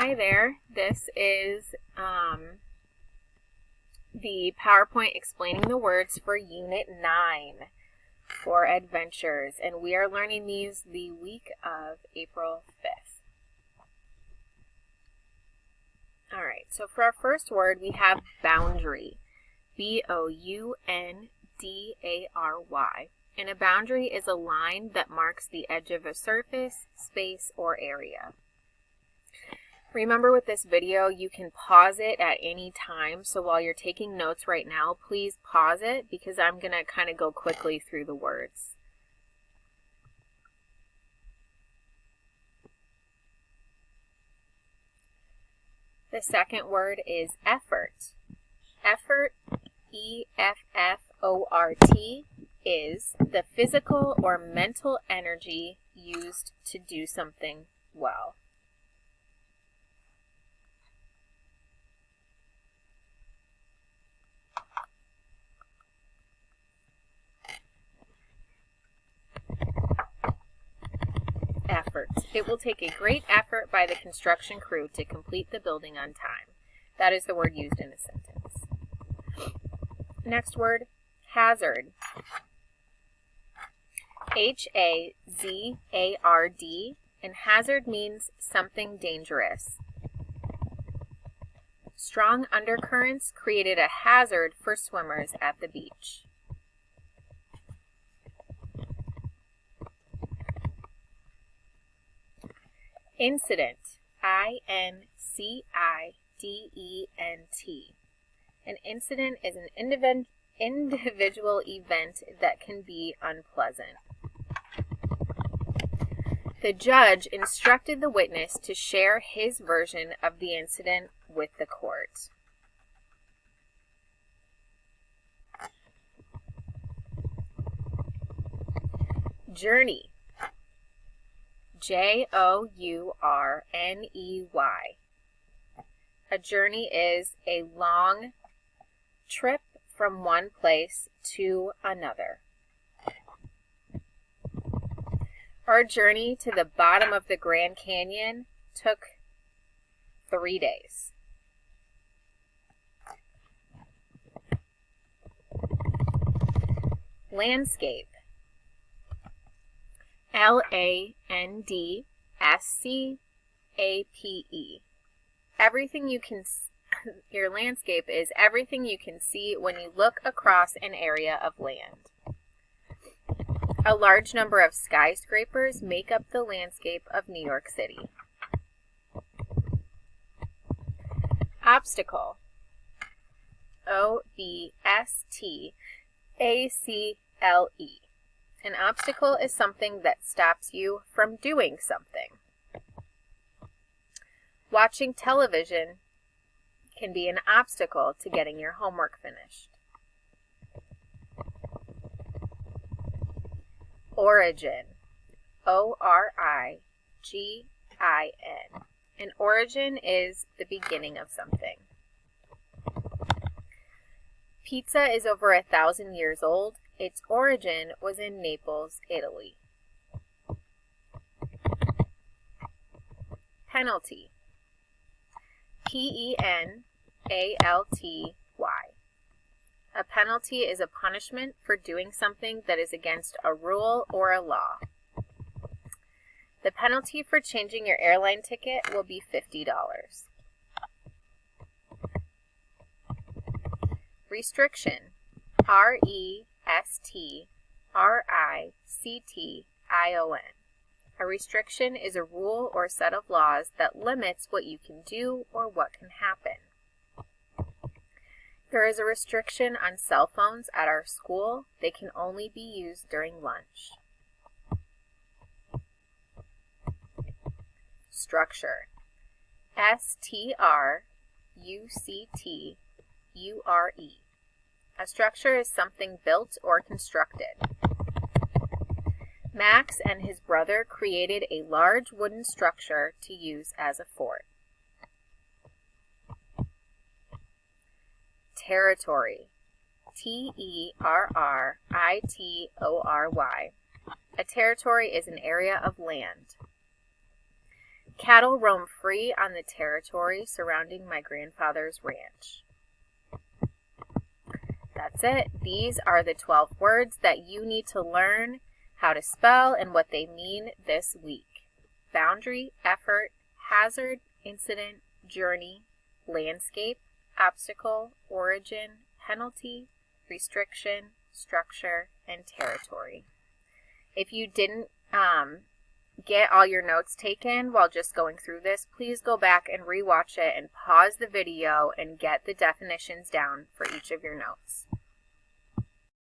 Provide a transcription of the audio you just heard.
Hi there. This is the PowerPoint explaining the words for Unit 9 for adventures, and we are learning these the week of April 5th. Alright, so for our first word we have boundary, B-O-U-N-D-A-R-Y, and a boundary is a line that marks the edge of a surface, space, or area. Remember with this video, you can pause it at any time, so while you're taking notes right now, please pause it because I'm going to kind of go quickly through the words. The second word is effort. Effort, E-F-F-O-R-T, is the physical or mental energy used to do something well. Effort. It will take a great effort by the construction crew to complete the building on time. That is the word used in a sentence. Next word, hazard. H-A-Z-A-R-D, and hazard means something dangerous. Strong undercurrents created a hazard for swimmers at the beach. Incident, I-N-C-I-D-E-N-T. An incident is an individual event that can be unpleasant. The judge instructed the witness to share his version of the incident with the court. Journey. J-O-U-R-N-E-Y. A journey is a long trip from one place to another. Our journey to the bottom of the Grand Canyon took 3 days. Landscape. L-A-N-D-S-C-A-P-E. Everything you can your landscape is everything you can see when you look across an area of land. A large number of skyscrapers make up the landscape of New York City. Obstacle. O-B-S-T-A-C-L-E. An obstacle is something that stops you from doing something. Watching television can be an obstacle to getting your homework finished. Origin. O-R-I-G-I-N. An origin is the beginning of something. Pizza is over 1,000 years old. Its origin was in Naples, Italy. Penalty. P-E-N-A-L-T-Y. A penalty is a punishment for doing something that is against a rule or a law. The penalty for changing your airline ticket will be $50. Restriction. R-E-S-T-R-I-C-T-I-O-N. A restriction is a rule or set of laws that limits what you can do or what can happen. There is a restriction on cell phones at our school. They can only be used during lunch. Structure. S-T-R-U-C-T-U-R-E. A structure is something built or constructed. Max and his brother created a large wooden structure to use as a fort. Territory. T-E-R-R-I-T-O-R-Y. A territory is an area of land. Cattle roam free on the territory surrounding my grandfather's ranch. That's it. These are the 12 words that you need to learn how to spell and what they mean this week. Boundary, effort, hazard, incident, journey, landscape, obstacle, origin, penalty, restriction, structure, and territory. If you didn't get all your notes taken while just going through this, please go back and rewatch it and pause the video and get the definitions down for each of your notes.